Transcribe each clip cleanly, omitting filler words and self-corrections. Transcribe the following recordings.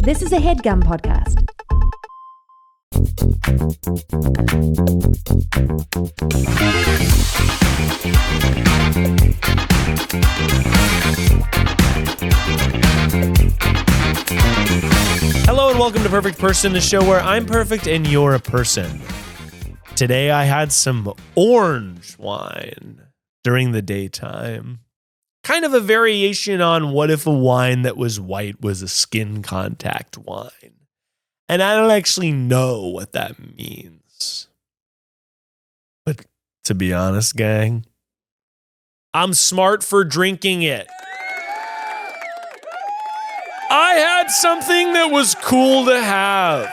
This is a Headgum podcast. Hello and welcome to Perfect Person, the show where I'm perfect and you're a person. Today I had some orange wine during the daytime. Kind of a variation on what if a wine that was white was a skin contact wine. And I don't actually know what that means. But to be honest, gang, I'm smart for drinking it. I had something that was cool to have.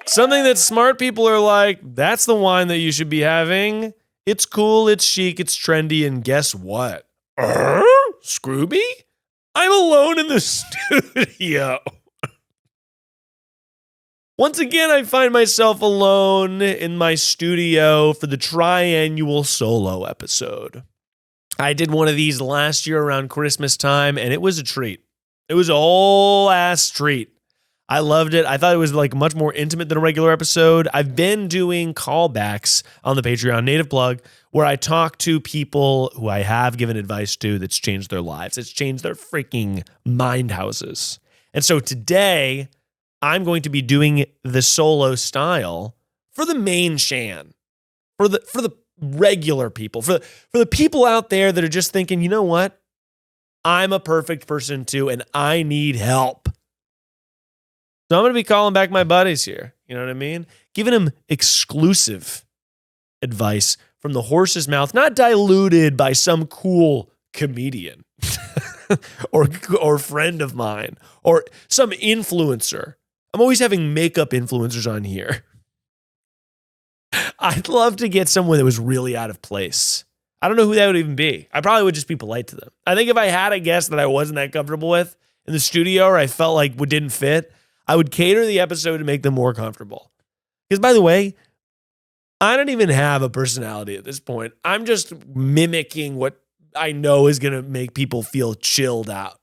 Something that smart people are like, that's the wine that you should be having. It's cool, it's chic, it's trendy, and guess what? Scrooby? I'm alone in the studio. Once again, I find myself alone in my studio for the Triannual Solo episode. I did one of these last year around Christmas time, and it was a treat. It was a whole ass treat. I loved it. I thought it was like much more intimate than a regular episode. I've been doing callbacks on the Patreon native plug where I talk to people who I have given advice to that's changed their lives. It's changed their freaking mind houses. And so today I'm going to be doing the solo style for the main Shan, for the regular people, for the people out there that are just thinking, you know what? I'm a perfect person too, and I need help. So I'm going to be calling back my buddies here. You know what I mean? Giving them exclusive advice from the horse's mouth, not diluted by some cool comedian or friend of mine or some influencer. I'm always having makeup influencers on here. I'd love to get someone that was really out of place. I don't know who that would even be. I probably would just be polite to them. I think if I had a guest that I wasn't that comfortable with in the studio or I felt like didn't fit, I would cater the episode to make them more comfortable. Because, by the way, I don't even have a personality at this point. I'm just mimicking what I know is going to make people feel chilled out.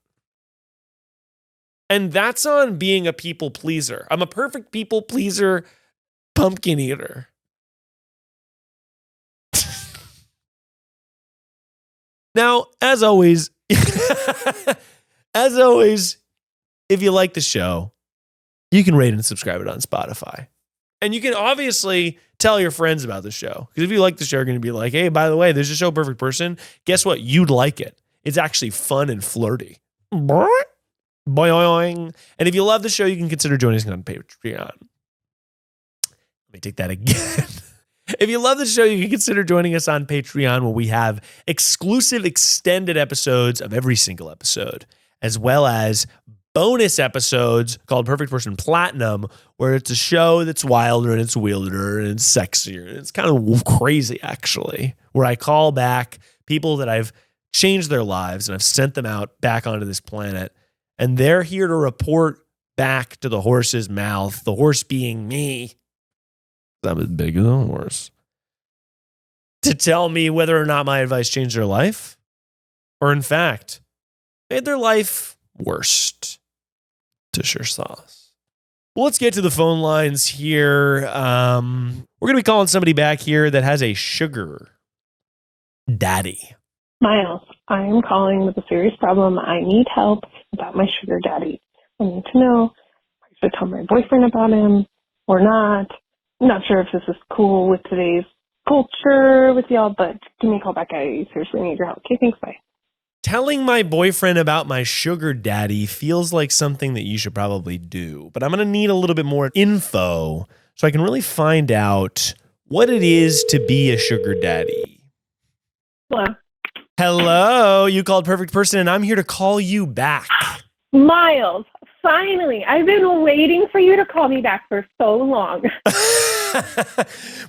And that's on being a people pleaser. I'm a perfect people pleaser, pumpkin eater. Now, as always, if you like the show, you can rate and subscribe it on Spotify. And you can obviously tell your friends about the show. Because if you like the show, you're going to be like, hey, by the way, there's a show, Perfect Person. Guess what? You'd like it. It's actually fun and flirty. Boing. And if you love the show, you can consider joining us on Patreon. Let me take that again. If you love the show, you can consider joining us on Patreon, where we have exclusive extended episodes of every single episode, as well as bonus episodes called Perfect Person Platinum, where it's a show that's wilder and it's weirder and it's sexier. And it's kind of crazy, actually, where I call back people that I've changed their lives and I've sent them out back onto this planet. And they're here to report back to the horse's mouth, the horse being me. I'm as big as a horse. To tell me whether or not my advice changed their life, or in fact, made their life worse. To sure sauce. Well, let's get to the phone lines here. We're going to be calling somebody back here that has a sugar daddy. Miles, I am calling with a serious problem. I need help about my sugar daddy. I need to know if I should tell my boyfriend about him or not. I'm not sure if this is cool with today's culture with y'all, but give me a call back. I seriously need your help. Okay, thanks. Bye. Telling my boyfriend about my sugar daddy feels like something that you should probably do, but I'm going to need a little bit more info so I can really find out what it is to be a sugar daddy. Hello, you called Perfect Person, and I'm here to call you back. Miles, finally. I've been waiting for you to call me back for so long.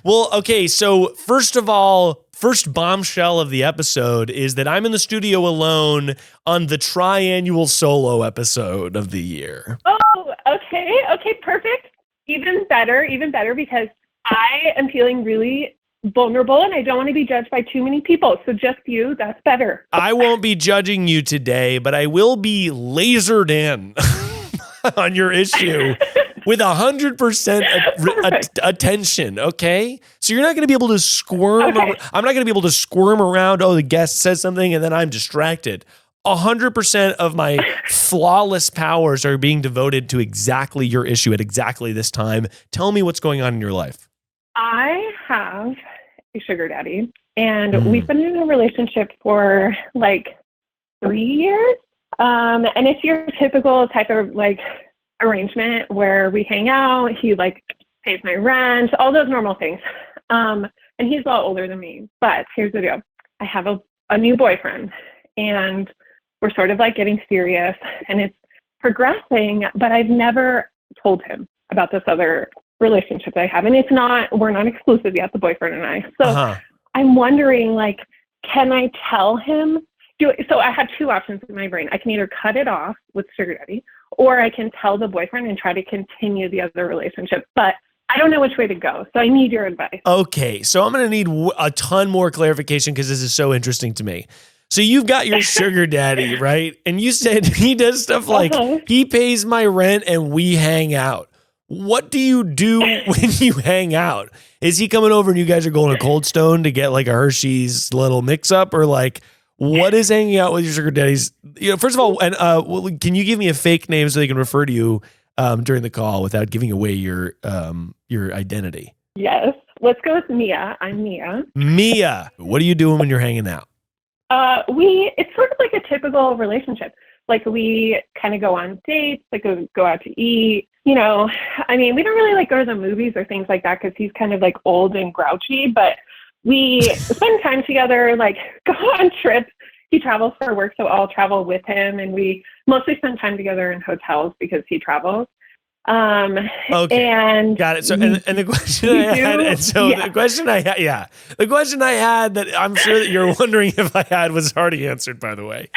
Well, okay, so first of all, first bombshell of the episode is that I'm in the studio alone on the Triannual Solo episode of the year. Oh, okay, perfect. Even better, because I am feeling really vulnerable and I don't want to be judged by too many people. So just you, that's better. I won't be judging you today, but I will be lasered in on your issue with 100% attention, okay? So you're not going to be able to squirm. Okay. I'm not going to be able to squirm around, oh, the guest says something, and then I'm distracted. 100% of my flawless powers are being devoted to exactly your issue at exactly this time. Tell me what's going on in your life. I have a sugar daddy, and we've been in a relationship for like 3 years. And it's your typical type of like arrangement where we hang out, he like pays my rent, all those normal things. And he's a lot older than me, but here's the deal. I have a new boyfriend, and we're sort of like getting serious, and it's progressing, but I've never told him about this other relationship I have. And we're not exclusive yet, the boyfriend and I. So I'm wondering, like, can I tell him? So I have two options in my brain. I can either cut it off with sugar daddy, or I can tell the boyfriend and try to continue the other relationship. But I don't know which way to go. So I need your advice. Okay. So I'm going to need a ton more clarification because this is so interesting to me. So you've got your sugar daddy, right? And you said he does stuff like he pays my rent and we hang out. What do you do when you hang out? Is he coming over and you guys are going to Cold Stone to get like a Hershey's little mix up, or like, what is hanging out with your sugar daddies? First of all, and can you give me a fake name so they can refer to you during the call without giving away your identity? Yes. Let's go with Mia. I'm Mia. Mia, what are you doing when you're hanging out? It's sort of like a typical relationship. Like, we kind of go on dates, like go out to eat. I mean, we don't really like go to the movies or things like that because he's kind of like old and grouchy, but we spend time together, like go on trips. He travels for work, so I'll travel with him, and we mostly spend time together in hotels because he travels. Okay. And got it. So, and the question I had, the question I had that I'm sure that you're wondering if I had was already answered, by the way.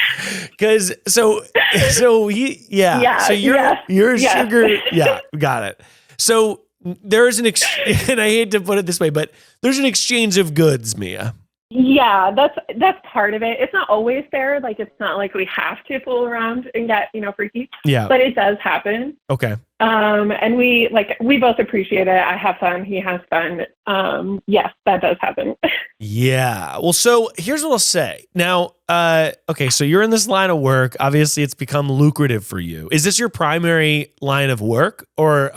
Cause so you're sugar. Yeah. Got it. So there's and I hate to put it this way, but there's an exchange of goods, Mia. Yeah, that's part of it. It's not always there. Like, it's not like we have to fool around and get, freaky. Yeah. But it does happen. Okay. And we both appreciate it. I have fun. He has fun. Yes, that does happen. Yeah. Well, so here's what I'll say. Now, okay, so you're in this line of work. Obviously, it's become lucrative for you. Is this your primary line of work, or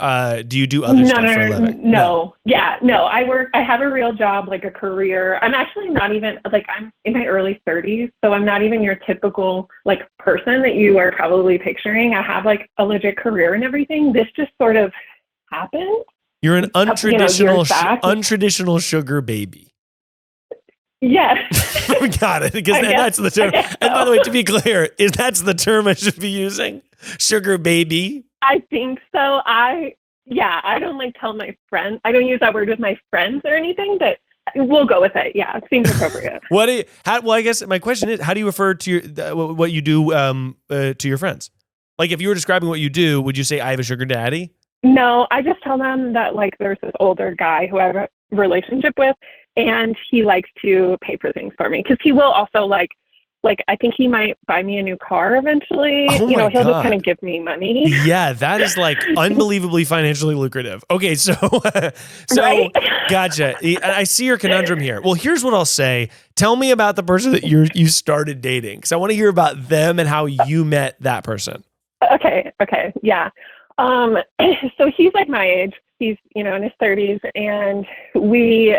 do you do other stuff for a living? No. Yeah, no. I have a real job, like a career. I'm actually not even, like, I'm in my early 30s, so I'm not even your typical, like, person that you are probably picturing. I have, like, a legit career and everything. This just sort of happened. You're an untraditional sugar baby. Yes. Got it. Because that's the term. And by the way, to be clear, that's the term I should be using? Sugar baby? I think so. I don't like tell my friends. I don't use that word with my friends or anything, but we'll go with it. Yeah, it seems appropriate. I guess my question is, how do you refer to what you do to your friends? Like, if you were describing what you do, would you say I have a sugar daddy? No, I just tell them that, like, there's this older guy who I have a relationship with, and he likes to pay for things for me because he will also like I think he might buy me a new car eventually. He'll just kind of give me money. Yeah, that is like unbelievably financially lucrative. Okay, so right? Gotcha. I see your conundrum here. Well, here's what I'll say. Tell me about the person that you started dating, because I want to hear about them and how you met that person. Okay, yeah. So he's like my age. He's, in his 30s, and we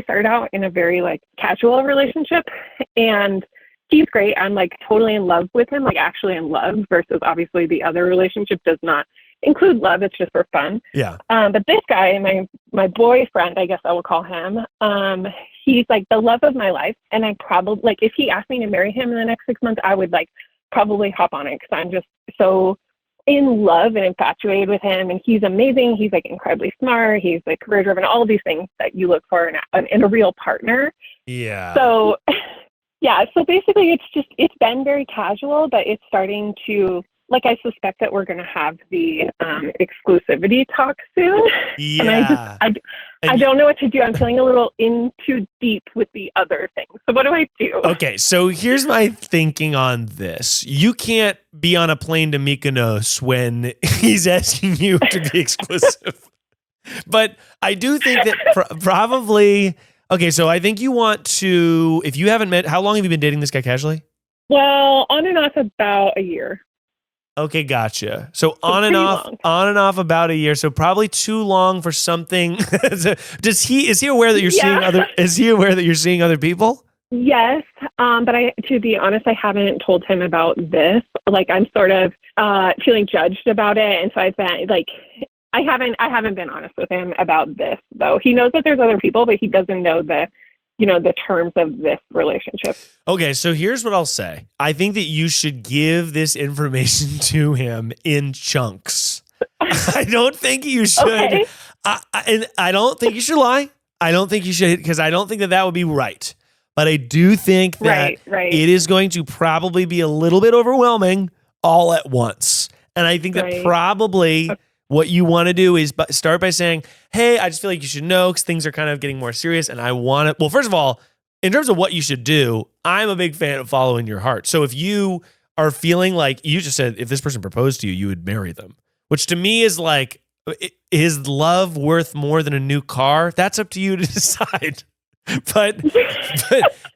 started out in a very like casual relationship, and he's great. I'm like totally in love with him, like actually in love, versus obviously the other relationship does not include love. It's just for fun. Yeah. But this guy, my boyfriend, I guess I will call him, he's like the love of my life. And I probably, like, if he asked me to marry him in the next 6 months, I would like probably hop on it, because I'm just so in love and infatuated with him. And he's amazing. He's like incredibly smart. He's like career driven, all of these things that you look for in a real partner. Yeah. So, yeah. So basically it's been very casual, but it's starting to like I suspect that we're going to have the exclusivity talk soon. Yeah. And I don't know what to do. I'm feeling a little in too deep with the other things. So what do I do? Okay, so here's my thinking on this. You can't be on a plane to Mykonos when he's asking you to be exclusive. But I do think that probably, okay, so I think you want to, if you haven't met, how long have you been dating this guy casually? Well, on and off about a year. Okay, gotcha. So on and off about a year. So probably too long for something. Is he aware that you're seeing other people? Yes. But to be honest, I haven't told him about this. Like, I'm sort of feeling judged about it. And so I've been like, I haven't been honest with him about this though. He knows that there's other people, but he doesn't know the terms of this relationship. Okay, so here's what I'll say. I think that you should give this information to him in chunks. I don't think you should. Okay. And I don't think you should lie. I don't think you should, because I don't think that would be right. But I do think that it is going to probably be a little bit overwhelming all at once. And I think that probably what you want to do is start by saying, hey, I just feel like you should know because things are kind of getting more serious. And I want to, well, first of all, in terms of what you should do, I'm a big fan of following your heart. So if you are feeling like, you just said, if this person proposed to you, you would marry them, which to me is like, is love worth more than a new car? That's up to you to decide. But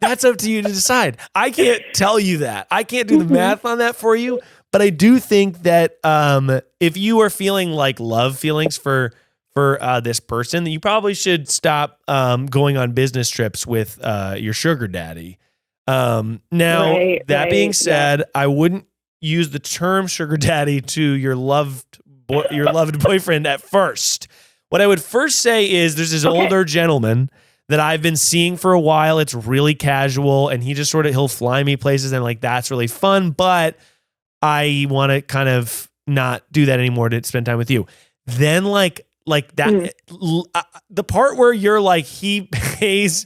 that's up to you to decide. I can't tell you that. I can't do the math on that for you. But I do think that if you are feeling like love feelings for this person, that you probably should stop going on business trips with your sugar daddy. Being said, I wouldn't use the term sugar daddy to your loved boyfriend at first. What I would first say is there's this older gentleman that I've been seeing for a while. It's really casual, and he just he'll fly me places, and like that's really fun, but I want to kind of not do that anymore to spend time with you. Then like that, the part where you're like, he pays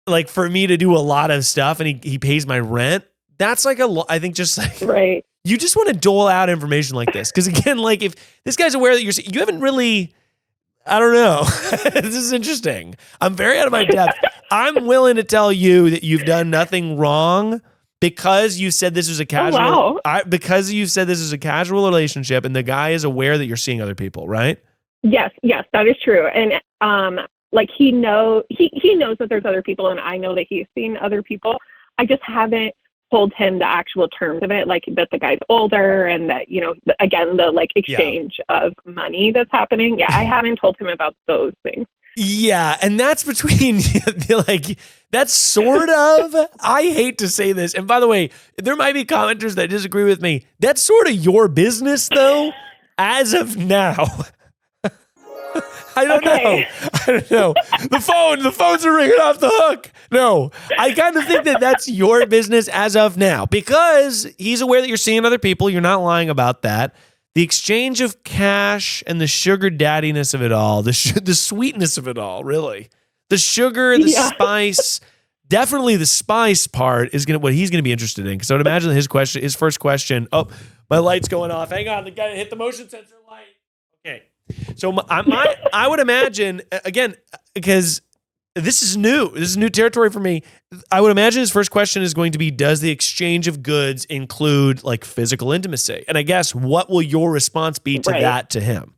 like for me to do a lot of stuff and he pays my rent. That's like I think just like, you just want to dole out information like this. Cause again, like if this guy's aware that you haven't really, I don't know. This is interesting. I'm very out of my depth. I'm willing to tell you that you've done nothing wrong. Because you said this was a casual, because you said this is a casual relationship, and the guy is aware that you're seeing other people, right? Yes, that is true. And like he knows that there's other people, and I know that he's seen other people. I just haven't told him the actual terms of it, like that the guy's older, and that again the like exchange of money that's happening. Yeah, I haven't told him about those things. Yeah, and that's between, like, that's sort of, I hate to say this, and by the way, there might be commenters that disagree with me. That's sort of your business, though, as of now. I don't know. The phones are ringing off the hook. No, I kind of think that that's your business as of now, because he's aware that you're seeing other people. You're not lying about that. The exchange of cash and the sugar daddiness of it all, the sweetness of it all, really. The sugar, the spice, definitely the spice part is what he's gonna be interested in. Because I would imagine his first question. Oh, my light's going off. Hang on, the guy hit the motion sensor light. Okay, so I would imagine again, because this is new. This is new territory for me. I would imagine his first question is going to be, does the exchange of goods include like physical intimacy? And I guess what will your response be to that to him?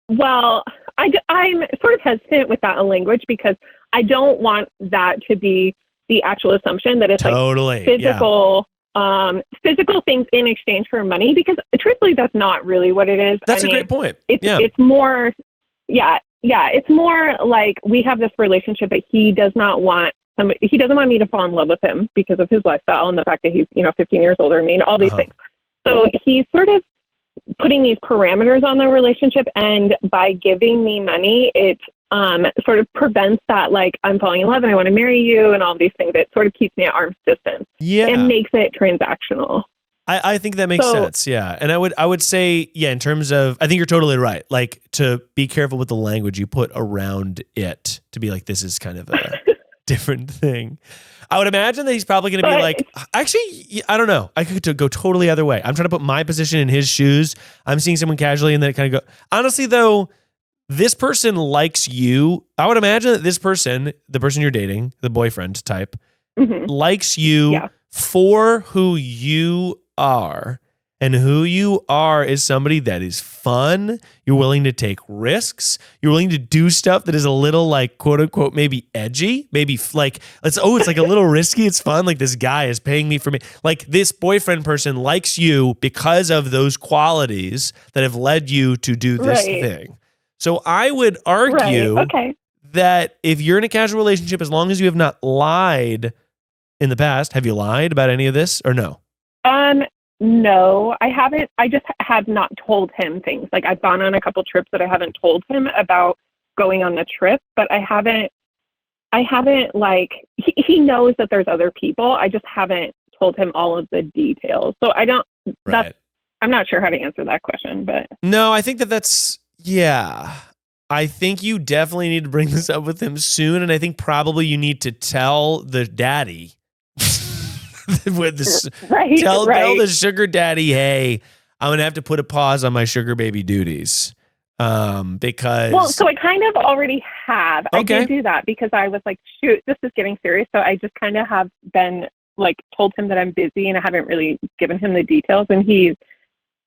Well, I'm sort of hesitant with that language because I don't want that to be the actual assumption that it's like physical, physical things in exchange for money, because truthfully, that's not really what it is. That's a great point. It's more, it's more like we have this relationship, but he doesn't want me to fall in love with him because of his lifestyle and the fact that he's, 15 years older than me and all these things. So he's sort of putting these parameters on the relationship, and by giving me money, it sort of prevents that, like, I'm falling in love and I want to marry you and all these things. It sort of keeps me at arm's distance. Yeah. And makes it transactional. I think that makes sense. Yeah. And I would say, in terms of, I think you're totally right. Like, to be careful with the language you put around it, to be like, this is kind of a different thing. I would imagine that he's probably going to be like, actually, I don't know. I could go totally other way. I'm trying to put my position in his shoes. I'm seeing someone casually and then it kind of go. Honestly, though, this person likes you. I would imagine that this person, the person you're dating, the boyfriend type, likes you for who you are. And who you are is somebody that is fun. You're willing to take risks. You're willing to do stuff that is a little like, quote unquote, maybe edgy. Maybe like, it's like a little risky. It's fun. Like this guy is paying me for me. Like this boyfriend person likes you because of those qualities that have led you to do this thing. So I would argue that if you're in a casual relationship, as long as you have not lied in the past, have you lied about any of this or no? No, I haven't. I just have not told him things. Like I've gone on a couple trips that I haven't told him about going on the trip, but I haven't like, he knows that there's other people. I just haven't told him all of the details. So I'm not sure how to answer that question, but. No, I think that's, I think you definitely need to bring this up with him soon. And I think probably you need to tell the daddy with this, tell the sugar daddy, hey, I'm gonna have to put a pause on my sugar baby duties, because so I kind of already have. I did do that because I was like, shoot, this is getting serious. So I just kind of have been like told him that I'm busy and I haven't really given him the details, and he's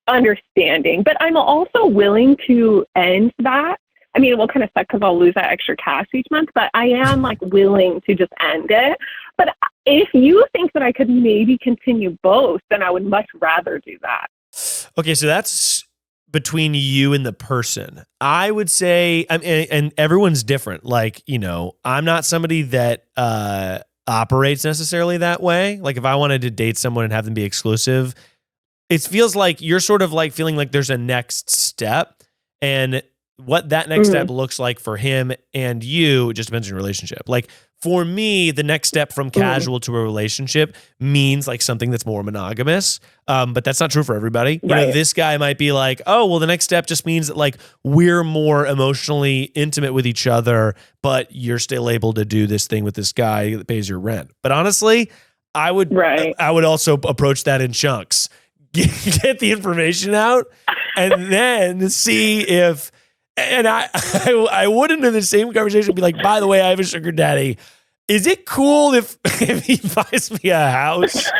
understanding. But I'm also willing to end that. I mean, it will kind of suck because I'll lose that extra cash each month, but I am like willing to just end it. But if you think that I could maybe continue both, then I would much rather do that. Okay, so that's between you and the person. I would say, and everyone's different. Like, you know, I'm not somebody that operates necessarily that way. Like if I wanted to date someone and have them be exclusive, it feels like you're sort of like feeling like there's a next step, and what that next step looks like for him and you, it just depends on your relationship. Like for me, the next step from casual to a relationship means like something that's more monogamous. But that's not true for everybody. You know, this guy might be like, oh, well, the next step just means that like we're more emotionally intimate with each other, but you're still able to do this thing with this guy that pays your rent. But honestly, I would also approach that in chunks. Get the information out and then see if. And I wouldn't in the same conversation be like, by the way, I have a sugar daddy. Is it cool if he buys me a house?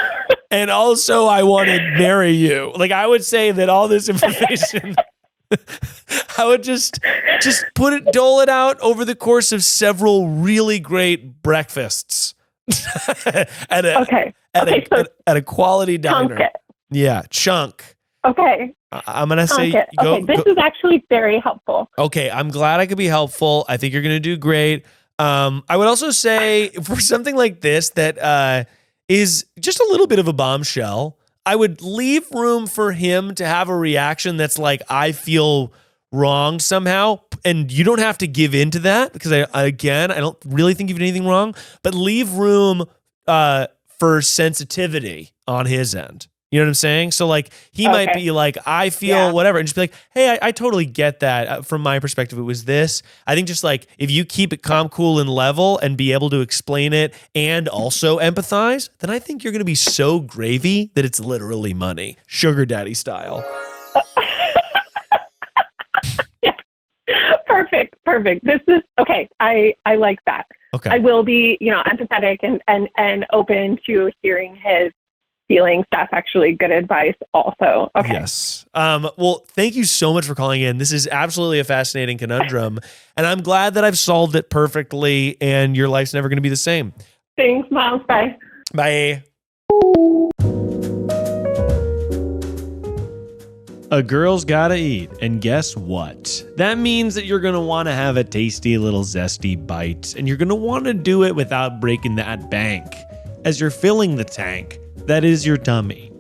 And also I want to marry you. Like I would say that all this information, I would just dole it out over the course of several really great breakfasts at a quality diner. Yeah, chunk. Okay. I'm going to say, this is actually very helpful. Okay. I'm glad I could be helpful. I think you're going to do great. I would also say for something like this that is just a little bit of a bombshell, I would leave room for him to have a reaction that's like, I feel wronged somehow. And you don't have to give in to that because I don't really think you've done anything wrong, but leave room for sensitivity on his end. You know what I'm saying? So like he might be like, I feel whatever, and just be like, hey, I totally get that. From my perspective, it was this. I think just like if you keep it calm, cool, and level and be able to explain it and also empathize, then I think you're going to be so gravy that it's literally money. Sugar daddy style. Perfect. This is okay. I like that. Okay. I will be, empathetic and open to hearing his feelings. That's actually good advice also. Okay. Yes. Well, thank you so much for calling in. This is absolutely a fascinating conundrum, and I'm glad that I've solved it perfectly and your life's never going to be the same. Thanks, Miles. Bye. Bye. A girl's gotta eat, and guess what? That means that you're gonna wanna have a tasty little zesty bite, and you're gonna wanna do it without breaking that bank. As you're filling the tank, that is your tummy.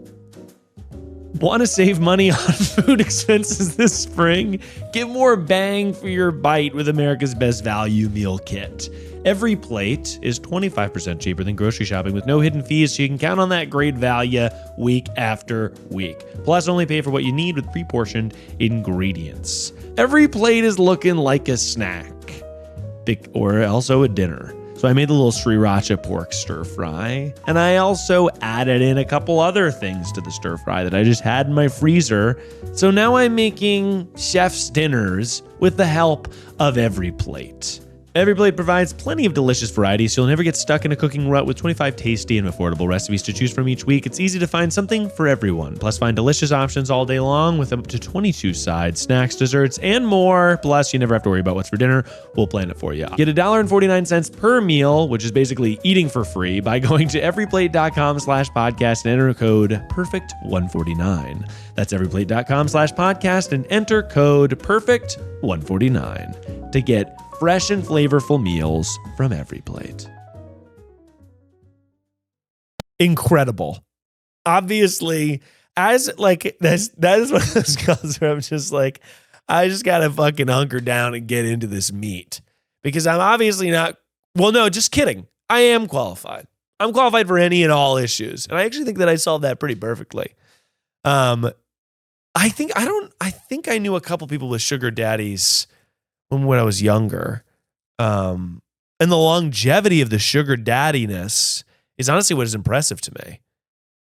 Want to save money on food expenses this spring? Get more bang for your bite with America's Best Value Meal Kit. Every plate is 25% cheaper than grocery shopping with no hidden fees, so you can count on that great value week after week. Plus, only pay for what you need with pre-portioned ingredients. Every plate is looking like a snack, or also a dinner. So I made the little sriracha pork stir fry. And I also added in a couple other things to the stir fry that I just had in my freezer. So now I'm making chef's dinners with the help of Every Plate. Every Plate provides plenty of delicious varieties, so you'll never get stuck in a cooking rut with 25 tasty and affordable recipes to choose from each week. It's easy to find something for everyone. Plus, find delicious options all day long with up to 22 sides, snacks, desserts, and more. Plus, you never have to worry about what's for dinner. We'll plan it for you. Get $1.49 per meal, which is basically eating for free, by going to everyplate.com/podcast and enter code PERFECT149. That's everyplate.com/podcast and enter code PERFECT149 to get fresh and flavorful meals from Every Plate. Incredible. Obviously, as like that is one of those calls where I'm just like, I just gotta fucking hunker down and get into this meat. Because I'm obviously not, well, no, just kidding. I am qualified. I'm qualified for any and all issues. And I actually think that I solved that pretty perfectly. I think I knew a couple people with sugar daddies when I was younger. And the longevity of the sugar daddiness is honestly what is impressive to me.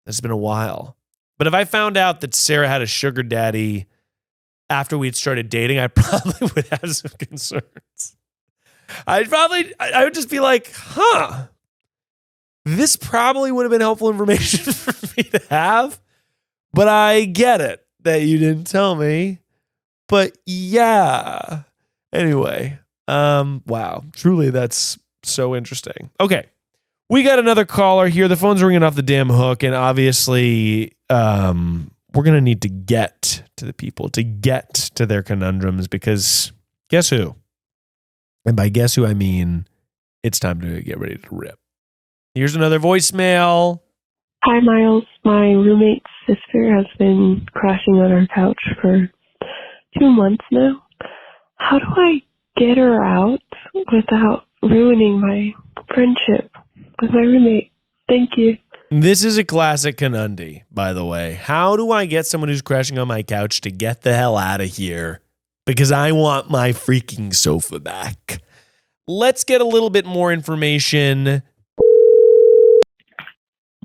It's been a while. But if I found out that Sarah had a sugar daddy after we'd started dating, I probably would have some concerns. I would just be like, this probably would have been helpful information for me to have. But I get it that you didn't tell me. But yeah. Anyway, wow, truly that's so interesting. Okay, we got another caller here. The phone's ringing off the damn hook, and obviously we're going to need to get to the people, to get to their conundrums, because guess who? And by guess who, I mean it's time to get ready to rip. Here's another voicemail. Hi, Miles. My roommate's sister has been crashing on our couch for 2 months now. How do I get her out without ruining my friendship with my roommate? Thank you. This is a classic conundrum, by the way. How do I get someone who's crashing on my couch to get the hell out of here? Because I want my freaking sofa back. Let's get a little bit more information.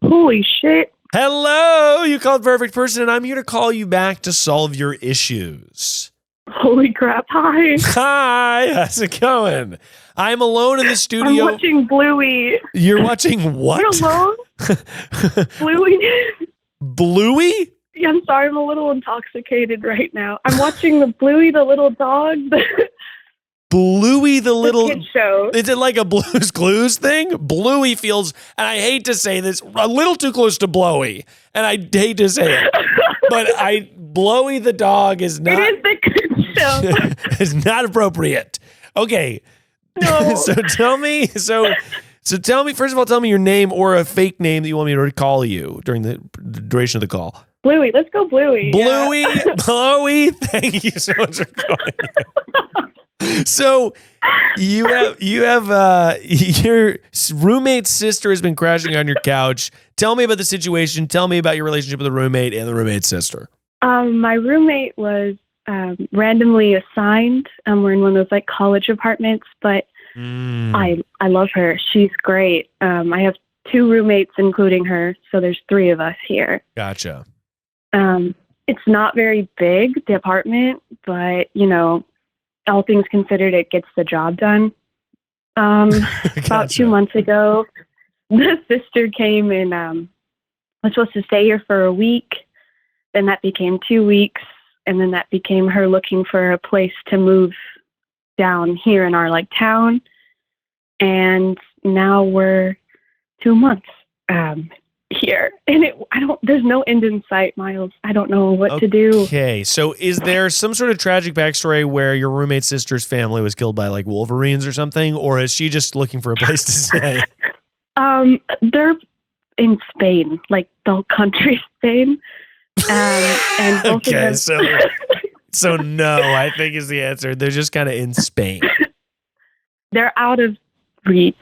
Holy shit. Hello, you called perfect person, and I'm here to call you back to solve your issues. Holy crap. Hi. Hi, how's it going? I'm alone in the studio. I'm watching Bluey. You're watching what? You're alone? Bluey. Bluey? Yeah, I'm sorry. I'm a little intoxicated right now. I'm watching the Bluey, the little dog. Bluey the little kid show. Is it like a Blue's Clues thing? Bluey feels, and I hate to say this, a little too close to Blowy, and I hate to say it, but Blowy the dog is not. It is the kid show. Is not appropriate. Okay. No. So tell me. So tell me. First of all, tell me your name or a fake name that you want me to call you during the duration of the call. Bluey. Let's go, Bluey. Bluey. Yeah. Bluey. Thank you so much for calling. So you have your roommate's sister has been crashing on your couch. Tell me about the situation. Tell me about your relationship with the roommate and the roommate's sister. My roommate was randomly assigned. We're in one of those like college apartments, but I love her. She's great. I have 2 roommates, including her, so there's 3 of us here. Gotcha. It's not very big, the apartment, but you know, all things considered, it gets the job done. About 2 months ago, the sister came and was supposed to stay here for a week. Then that became 2 weeks. And then that became her looking for a place to move down here in our like town. And now we're 2 months here. And there's no end in sight, Miles. I don't know what to do. Okay, so is there some sort of tragic backstory where your roommate's sister's family was killed by like Wolverines or something? Or is she just looking for a place to stay? They're in Spain, like the whole country Spain. And both okay, of them, so no, I think is the answer. They're just kind of in Spain. They're out of reach.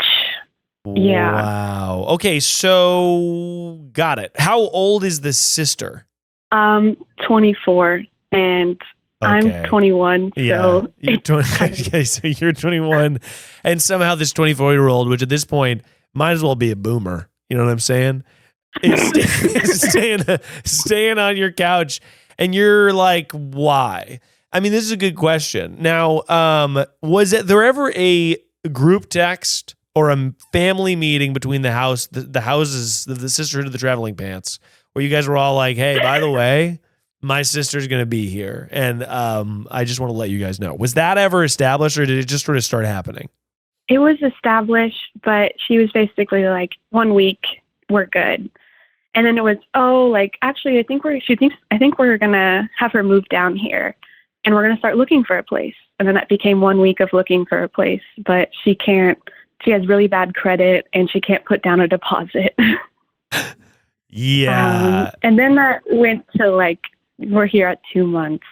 Yeah. Wow. Okay, so got it. How old is the sister? 24, and I'm 21, so you're 20, okay, so you're 21, and somehow this 24-year-old, which at this point might as well be a boomer, you know what I'm saying, is staying on your couch, and you're like, why? I mean, this is a good question. Now, was there ever a group text or a family meeting between the houses, the sisterhood of the traveling pants, where you guys were all like, hey, by the way, my sister's going to be here, and I just want to let you guys know. Was that ever established, or did it just sort of start happening? It was established, but she was basically like, 1 week, we're good. And then it was, actually, I think we're going to have her move down here, and we're going to start looking for a place. And then that became 1 week of looking for a place, but she has really bad credit, and she can't put down a deposit. Yeah. And then that went to like, we're here at 2 months.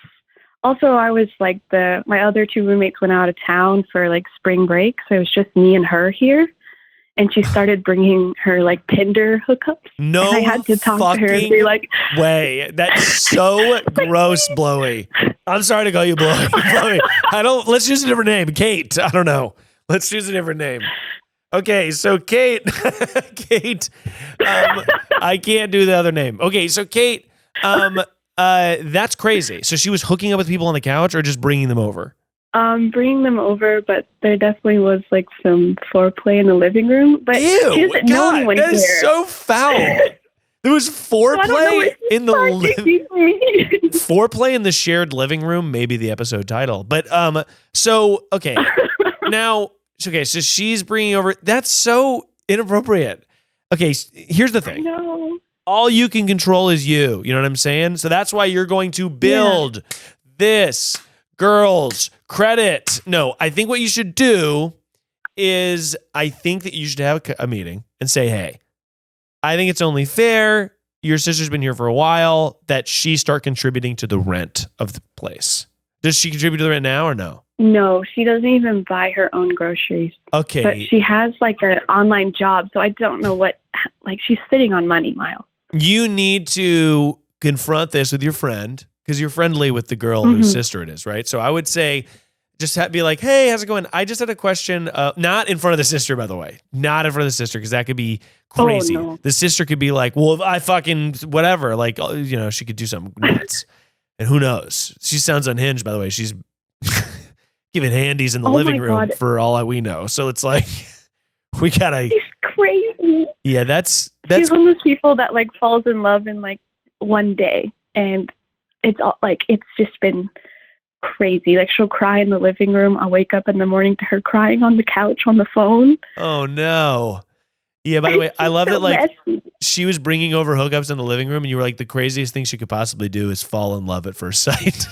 Also, I was like my other 2 roommates went out of town for like spring break. So it was just me and her here. And she started bringing her like Tinder hookups. No, and I had to talk to her and be like, way. That's so gross, Blowy. I'm sorry to call you Blowy. Blowy. Let's use a different name. Kate. I don't know. Let's choose a different name. Okay, so Kate, I can't do the other name. Okay, so Kate, that's crazy. So she was hooking up with people on the couch, or just bringing them over? Bringing them over, but there definitely was like some foreplay in the living room. But ew, God, that is so foul. There was foreplay in the foreplay in the shared living room. Maybe the episode title, but so okay, now. Okay, so she's bringing over. That's so inappropriate. Okay, here's the thing. No. All you can control is you. You know what I'm saying? So that's why you're going to build this girl's credit. No, I think what you should do is I think that you should have a meeting and say, hey, I think it's only fair. Your sister's been here for a while, that she start contributing to the rent of the place. Does she contribute to the rent now or no? No, she doesn't even buy her own groceries. Okay. But she has like an online job, so I don't know she's sitting on money, Miles. You need to confront this with your friend, because you're friendly with the girl whose sister it is, right? So I would say, just be like, hey, how's it going? I just had a question. Not in front of the sister, by the way. Not in front of the sister, because that could be crazy. Oh, no. The sister could be like, well, if I fucking whatever. Like, she could do something nuts. And who knows? She sounds unhinged, by the way. She's giving handies in the living room for all we know. So it's like, we gotta. She's crazy. Yeah, that's. She's one of those people that like falls in love in like one day, and it's all like it's just been crazy. Like she'll cry in the living room. I'll wake up in the morning to her crying on the couch on the phone. Oh no. Yeah, by the way, I love that messy. She was bringing over hookups in the living room, and you were like, the craziest thing she could possibly do is fall in love at first sight.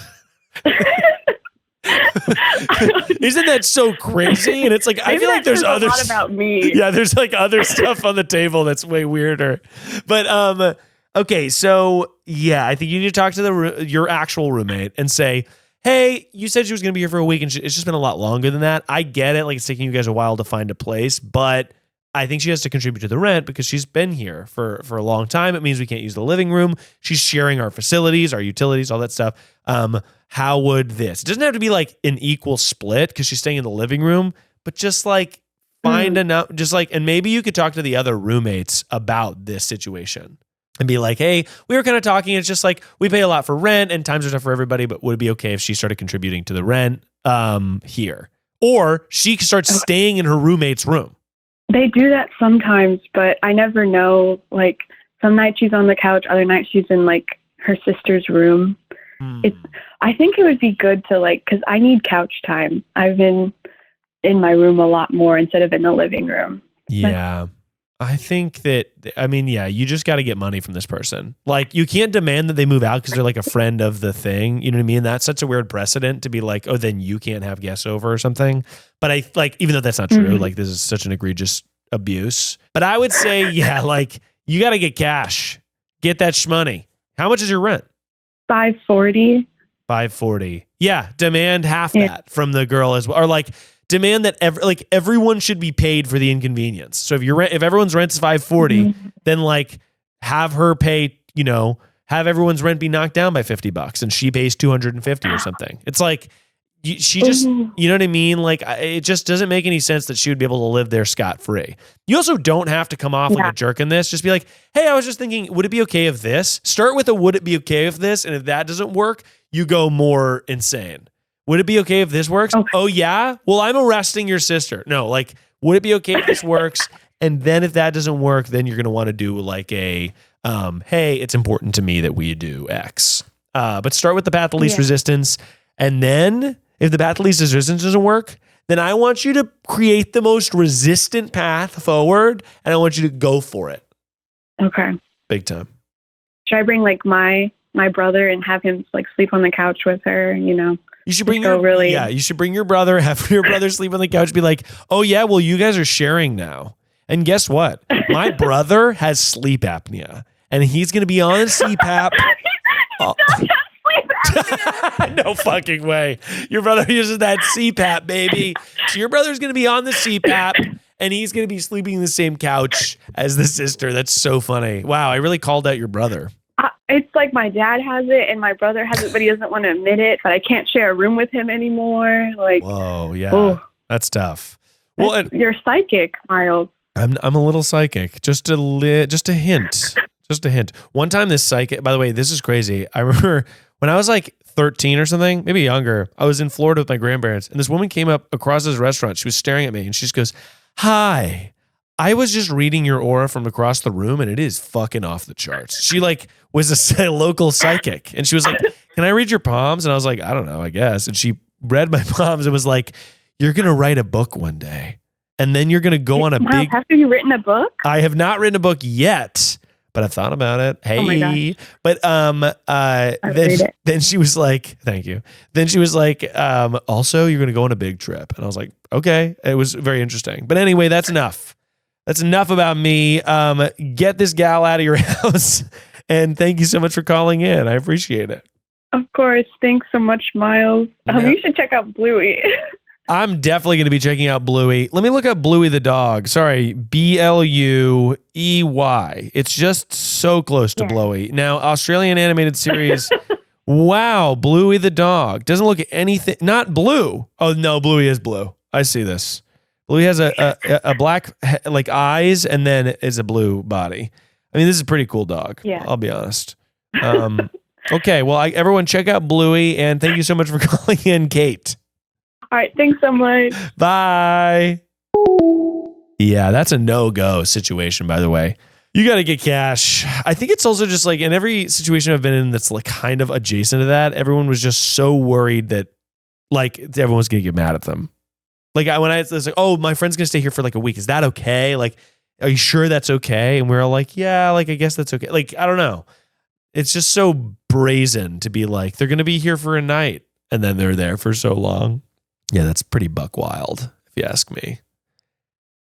Isn't that so crazy? And it's like, I feel like there's other lot about me. Yeah, there's like other stuff on the table that's way weirder. But okay, so yeah, I think you need to talk to your actual roommate and say, hey, you said she was going to be here for a week, and it's just been a lot longer than that. I get it, like it's taking you guys a while to find a place, but I think she has to contribute to the rent because she's been here for a long time. It means we can't use the living room. She's sharing our facilities, our utilities, all that stuff. How would this? It doesn't have to be like an equal split because she's staying in the living room, but just like find enough, just like, and maybe you could talk to the other roommates about this situation and be like, hey, we were kind of talking. It's just like, we pay a lot for rent and times are tough for everybody, but would it be okay if she started contributing to the rent here? Or she starts staying in her roommate's room. They do that sometimes, but I never know. Like some nights she's on the couch, other nights she's in like her sister's room. I think it would be good to like, because I need couch time. I've been in my room a lot more instead of in the living room. Yeah. I think that, you just got to get money from this person. Like you can't demand that they move out because they're like a friend of the thing. You know what I mean? That's such a weird precedent to be like, oh, then you can't have guests over or something. But I like, even though that's not true, like this is such an egregious abuse. But I would say, like you got to get cash, get that shmoney. How much is your rent? $540. $540. Yeah. Demand half that from the girl as well. Or like, demand that everyone should be paid for the inconvenience. So if everyone's rent is $540, then like have her pay, have everyone's rent be knocked down by $50 and she pays $250 or something. It's like, she just, you know what I mean? Like, it just doesn't make any sense that she would be able to live there scot-free. You also don't have to come off like a jerk in this. Just be like, hey, I was just thinking, would it be okay if this? Start with a would it be okay if this? And if that doesn't work, you go more insane. Would it be okay if this works? Okay. Oh, yeah? Well, I'm arresting your sister. No, like, would it be okay if this works? And then if that doesn't work, then you're going to want to do like a, hey, it's important to me that we do X. But start with the path of least resistance. And then if the path of least resistance doesn't work, then I want you to create the most resistant path forward, and I want you to go for it. Okay. Big time. Should I bring like my brother and have him like sleep on the couch with her, you know? You should bring you should bring your brother, have your brother sleep on the couch, be like, oh yeah, well, you guys are sharing now. And guess what? My brother has sleep apnea, and he's going to be on CPAP. No fucking way. Your brother uses that CPAP, baby. So your brother's going to be on the CPAP, and he's going to be sleeping in the same couch as the sister. That's so funny. Wow, I really called out your brother. It's like my dad has it and my brother has it, but he doesn't want to admit it. But I can't share a room with him anymore. Like, whoa, yeah, that's tough. Well, you're psychic, Miles. I'm a little psychic. Just a hint. Just a hint. One time, this psychic. By the way, this is crazy. I remember when I was like 13 or something, maybe younger. I was in Florida with my grandparents, and this woman came up across this restaurant. She was staring at me, and she just goes, "Hi. I was just reading your aura from across the room, and it is fucking off the charts." She like was a local psychic, and she was like, "Can I read your palms?" And I was like, "I don't know, I guess." And she read my palms and was like, "You're gonna write a book one day, and then you're gonna go on a big." Have you written a book? I have not written a book yet, but I've thought about it. Hey, oh my gosh. But then she was like, "Thank you." Then she was like, "Also, you're gonna go on a big trip," and I was like, "Okay." It was very interesting, but anyway, that's enough. That's enough about me. Get this gal out of your house. And thank you so much for calling in. I appreciate it. Of course. Thanks so much, Miles. You should check out Bluey. I'm definitely going to be checking out Bluey. Let me look up Bluey the dog. Sorry, Bluey. It's just so close to Bluey. Now, Australian animated series. Wow, Bluey the dog. Doesn't look anything. Not blue. Oh, no, Bluey is blue. I see this. Bluey has a black like eyes and then is a blue body. I mean, this is a pretty cool dog. Yeah. I'll be honest. Okay, well, everyone check out Bluey, and thank you so much for calling in, Kate. All right, thanks so much. Bye. Yeah, that's a no-go situation, by the way. You got to get cash. I think it's also just like in every situation I've been in that's like kind of adjacent to that, everyone was just so worried that like everyone's going to get mad at them. Like when I was like, oh, my friend's going to stay here for like a week. Is that okay? Like, are you sure that's okay? And we're all like, yeah, like, I guess that's okay. Like, I don't know. It's just so brazen to be like, they're going to be here for a night. And then they're there for so long. Yeah, that's pretty buck wild, if you ask me.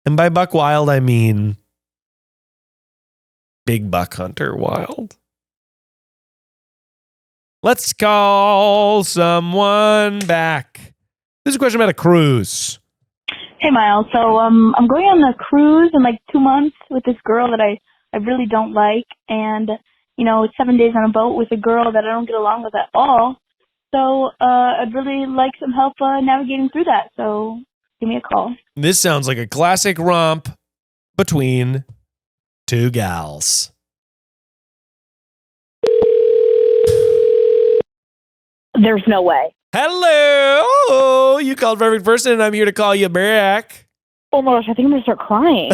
And by buck wild, I mean big buck hunter wild. Let's call someone back. This is a question about a cruise. Hey, Miles. So I'm going on a cruise in like 2 months with this girl that I really don't like. And, you know, it's 7 days on a boat with a girl that I don't get along with at all. So I'd really like some help navigating through that. So give me a call. This sounds like a classic romp between two gals. There's no way. Hello. You called perfect person, and I'm here to call you back. Oh my gosh, I think I'm going to start crying.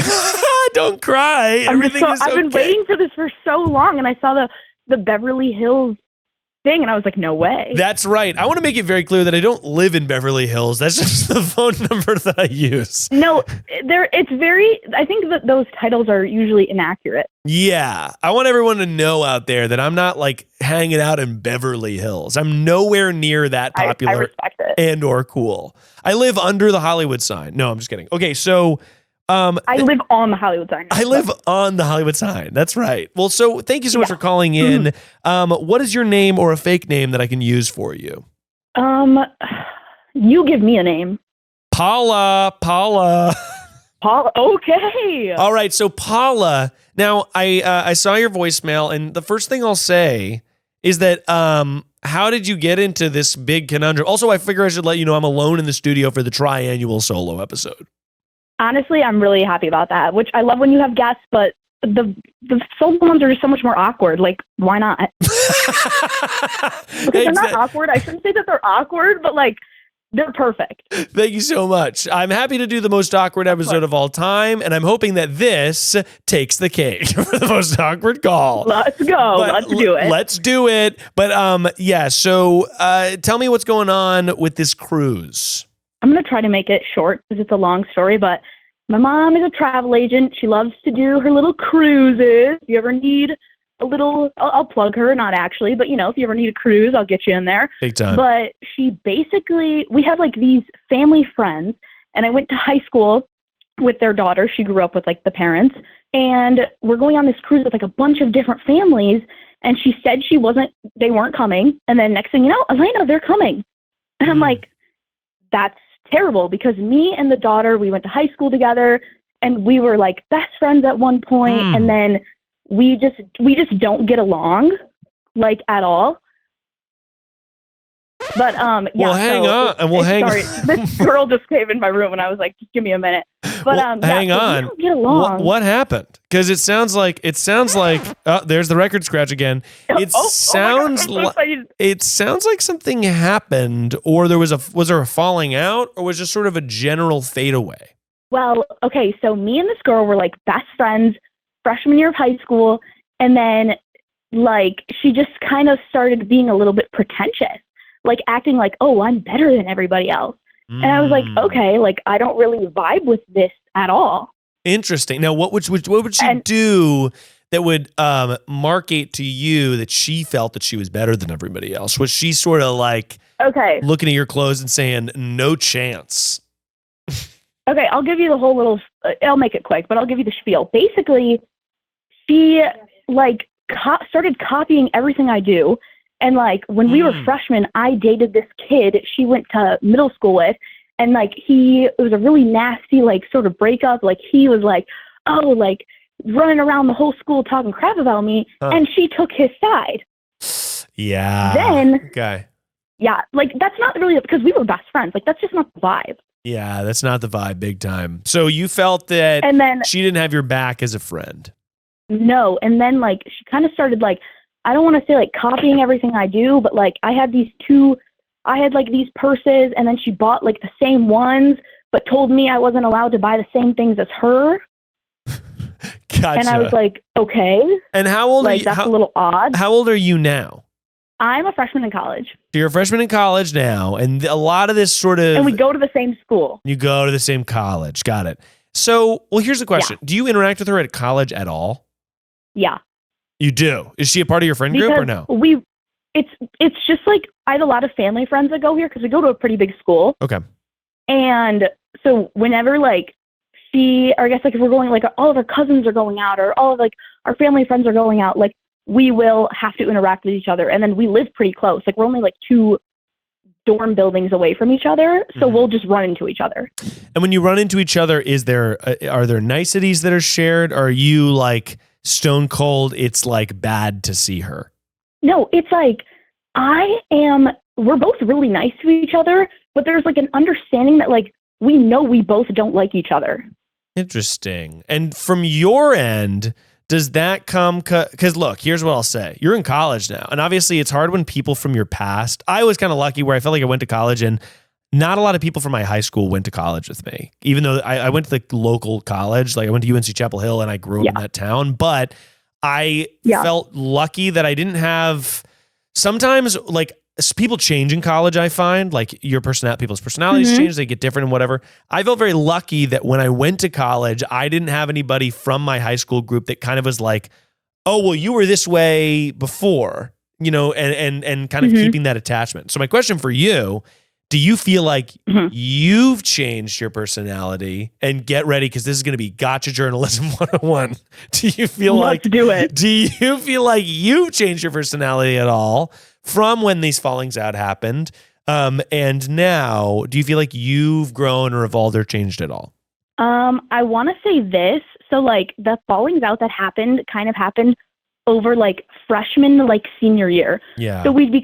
Don't cry. Everything is okay. I've been waiting for this for so long, and I saw the Beverly Hills thing, and I was like, no way. That's right. I want to make it very clear that I don't live in Beverly Hills. That's just the phone number that I use. No, I think that those titles are usually inaccurate. Yeah. I want everyone to know out there that I'm not like hanging out in Beverly Hills. I'm nowhere near that popular I respect it. And or cool. I live under the Hollywood sign. No, I'm just kidding. Okay, so I live on the Hollywood sign. I live on the Hollywood sign. That's right. Well, so thank you so much for calling in. What is your name or a fake name that I can use for you? You give me a name. Paula. Paula. Okay. All right. So Paula, Now, I saw your voicemail, and the first thing I'll say is that how did you get into this big conundrum? Also, I figure I should let you know I'm alone in the studio for the Triannual Solo episode. Honestly, I'm really happy about that, which I love when you have guests, but the solo ones are just so much more awkward. Like, why not? Because they're not awkward. I shouldn't say that they're awkward, but like, they're perfect. Thank you so much. I'm happy to do the most awkward episode of all time, and I'm hoping that this takes the cake for the most awkward call. Let's go. Let's do it. Let's do it. But yeah, so tell me what's going on with this cruise. I'm going to try to make it short because it's a long story, but my mom is a travel agent. She loves to do her little cruises. If you ever need a little, I'll plug her, not actually, but if you ever need a cruise, I'll get you in there. Big time. But we have like these family friends, and I went to high school with their daughter. She grew up with like the parents, and we're going on this cruise with like a bunch of different families. And she said they weren't coming. And then next thing you know, Elena, they're coming. And I'm like, that's terrible, because me and the daughter, we went to high school together, and we were like best friends at one point, and then we just don't get along like at all. But yeah. Well, hang on. Sorry, this girl just came in my room, and I was like, just give me a minute. But hang on. We don't get along. What happened? Because it sounds like there's the record scratch again. It sounds like something happened, or was there a falling out, or was just sort of a general fade away? Well, okay, so me and this girl were like best friends freshman year of high school, and then like she just kind of started being a little bit pretentious, like acting like, oh, I'm better than everybody else. And I was like, okay, like I don't really vibe with this at all. Interesting. Now, what would she do that would market to you that she felt that she was better than everybody else? Was she sort of like looking at your clothes and saying, no chance? Okay, I'll give you the whole little, I'll make it quick, but I'll give you the spiel. Basically, she like started copying everything I do. And like when we were freshmen, I dated this kid she went to middle school with. And like it was a really nasty, like sort of breakup. Like he was like, oh, like running around the whole school talking crap about me. And she took his side. Yeah. Then, yeah, like that's not really, because we were best friends. Like that's just not the vibe. Yeah, that's not the vibe, big time. So you felt that she didn't have your back as a friend. No. And then like she kind of started like, I don't want to say like copying everything I do, but like I had like these purses, and then she bought like the same ones, but told me I wasn't allowed to buy the same things as her. Gotcha. And I was like, okay. And how old are you? That's a little odd. How old are you now? I'm a freshman in college. So you're a freshman in college now, and a lot of this sort of... And we go to the same school. You go to the same college. Got it. So, well, here's the question. Yeah. Do you interact with her at college at all? Yeah. You do? Is she a part of your friend group or no? It's just like I have a lot of family friends that go here because we go to a pretty big school. Okay. And so whenever like or I guess like if we're going, like all of our cousins are going out, or all of like our family friends are going out, like we will have to interact with each other. And then we live pretty close. Like we're only like 2 dorm buildings away from each other. So we'll just run into each other. And when you run into each other, are there niceties that are shared? Or are you like stone cold, it's like bad to see her? No, it's like we're both really nice to each other, but there's like an understanding that like we know we both don't like each other. Interesting. And from your end, does that come, because look, here's what I'll say. You're in college now, and obviously it's hard when people from your past, I was kind of lucky where I felt like I went to college and not a lot of people from my high school went to college with me, even though I went to the local college. Like I went to UNC Chapel Hill and I grew up in that town, but I felt lucky that I didn't have, sometimes like people change in college. I find like people's personalities change, they get different and whatever. I felt very lucky that when I went to college, I didn't have anybody from my high school group that kind of was like, oh, well, you were this way before, and kind of keeping that attachment. So my question for you, do you feel like you've changed your personality? And get ready, because this is going to be Gotcha Journalism 101. Do you feel do it. Do you feel like you've changed your personality at all from when these fallings out happened? And now, do you feel like you've grown or evolved or changed at all? I want to say this. So like the fallings out that happened kind of happened over like freshman to like senior year. Yeah. So we'd be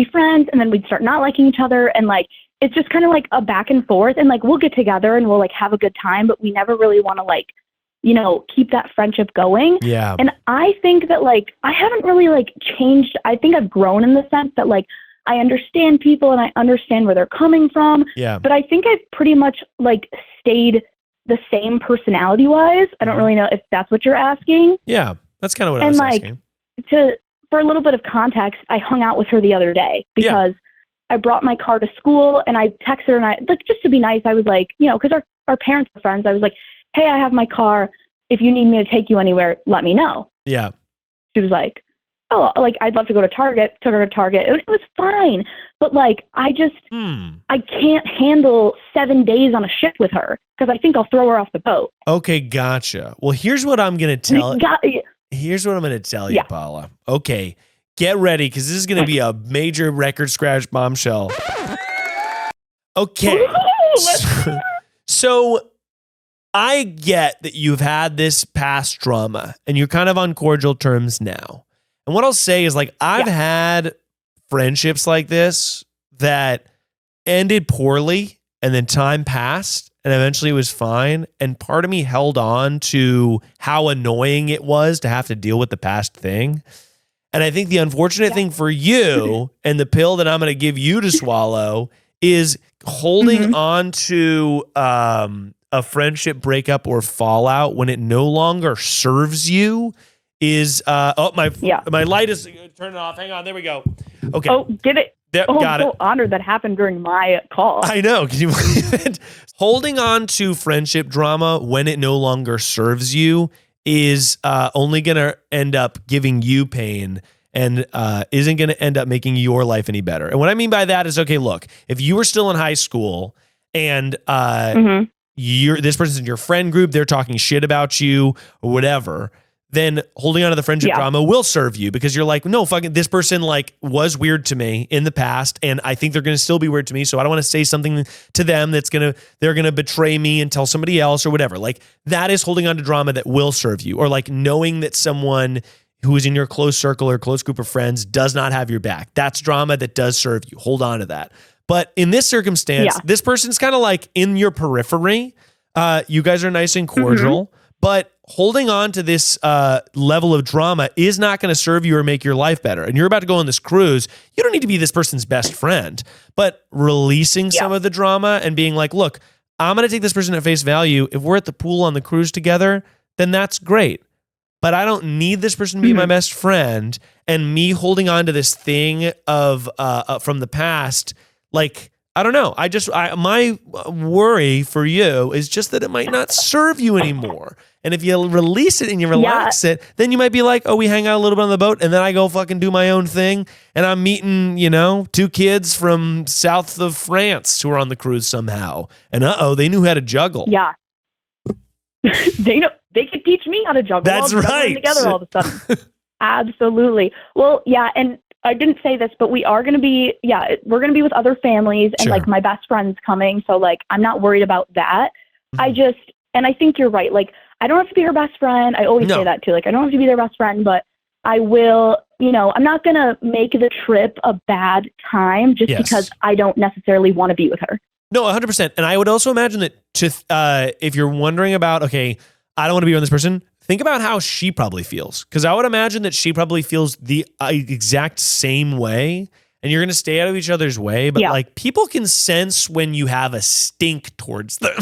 friends and then we'd start not liking each other. And like, it's just kind of like a back and forth, and like, we'll get together and we'll like have a good time, but we never really want to like, you know, keep that friendship going. Yeah. And I think that like, I haven't really like changed. I think I've grown in the sense that like, I understand people and I understand where they're coming from. Yeah. But I think I've pretty much like stayed the same personality wise. I don't really know if that's what you're asking. Yeah. That's kind of what I was asking. For a little bit of context, I hung out with her the other day because I brought my car to school, and I texted her, and I like, just to be nice, I was like, you know, because our parents are friends, I was like, hey, I have my car. If you need me to take you anywhere, let me know. Yeah. She was like, oh, like, I'd love to go to Target. Took her to Target. It was fine. But like, I just, I can't handle 7 days on a ship with her because I think I'll throw her off the boat. Okay, gotcha. Well, here's what I'm going to tell Here's what I'm going to tell you, Paula. Okay, get ready, because this is going to be a major record scratch bombshell. Okay. So I get that you've had this past drama, and you're kind of on cordial terms now. And what I'll say is, like, I've had friendships like this that ended poorly, and then time passed, and eventually it was fine. And part of me held on to how annoying it was to have to deal with the past thing. And I think the unfortunate thing for you, and the pill that I'm going to give you to swallow, is holding on to a friendship breakup or fallout when it no longer serves you is my light is turning off. Hang on, there we go. Okay. Oh, did it? There, got I'm it. so honored that happened during my call. I know. Can you believe it? Holding on to friendship drama when it no longer serves you is only going to end up giving you pain and isn't going to end up making your life any better. And what I mean by that is, okay, look, if you were still in high school and this person's in your friend group, they're talking shit about you or whatever, then holding on to the friendship drama will serve you, because you're like, no, fucking, this person like was weird to me in the past, and I think they're going to still be weird to me. So I don't want to say something to them they're going to betray me and tell somebody else or whatever. Like, that is holding on to drama that will serve you, or like knowing that someone who is in your close circle or close group of friends does not have your back. That's drama that does serve you. Hold on to that. But in this circumstance, this person's kind of like in your periphery. You guys are nice and cordial. But holding on to this level of drama is not going to serve you or make your life better. And you're about to go on this cruise. You don't need to be this person's best friend, but releasing some of the drama and being like, look, I'm going to take this person at face value. If we're at the pool on the cruise together, then that's great. But I don't need this person to be my best friend. And me holding on to this thing of from the past, like, I don't know. My worry for you is just that it might not serve you anymore. And if you release it and you relax it, then you might be like, oh, we hang out a little bit on the boat, and then I go fucking do my own thing, and I'm meeting, 2 kids from south of France who are on the cruise somehow. And they knew how to juggle. Yeah. They could teach me how to juggle. That's right. Together all of a sudden. Absolutely. Well, yeah, and I didn't say this, but we are going to be, we're going to be with other families, and like my best friend's coming. So like, I'm not worried about that. And I think you're right. Like, I don't have to be her best friend. I always say that too. Like, I don't have to be their best friend, but I will, I'm not going to make the trip a bad time just because I don't necessarily want to be with her. No, 100%. And I would also imagine that if you're wondering about, okay, I don't want to be with this person, think about how she probably feels. Because I would imagine that she probably feels the exact same way, and you're going to stay out of each other's way. But like, people can sense when you have a stink towards them,